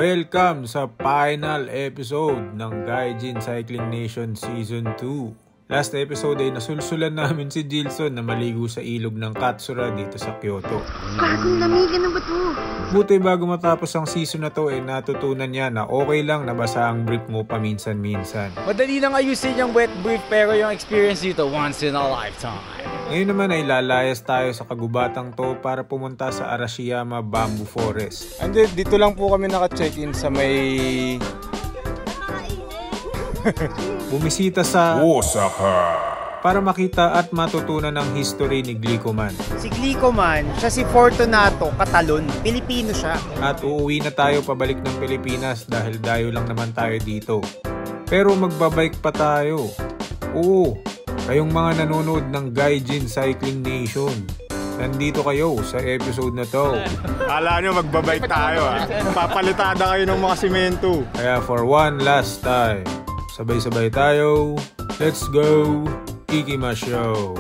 Welcome sa final episode ng Gaijin Cycling Nation Season 2. Last episode ay nasulsulan namin si Jilson na maligo sa ilog ng Katsura dito sa Kyoto. Bagong lamig, ano ba to? Buti bago matapos ang season na to ay natutunan niya na okay lang nabasa ang brief mo paminsan-minsan. Madali lang ayusin yung wet brief pero yung experience dito once in a lifetime. Ngayon naman ay lalayas tayo sa kagubatang to para pumunta sa Arashiyama Bamboo Forest. And dito lang po kami naka-check-in sa may... Bumisita sa Osaka para makita at matutunan ang history ni Glicoman. Si Glicoman, siya si Fortunato Catalon. Pilipino siya. At uuwi na tayo pabalik ng Pilipinas dahil dayo lang naman tayo dito. Pero magbabike pa tayo. Oo, kayong mga nanonood ng Gaijin Cycling Nation, nandito kayo sa episode na to. Kala nyo magbabike tayo Papalitada kayo ng mga simento. Kaya for one last time, sabay-sabay tayo. Let's go! Ikima Show!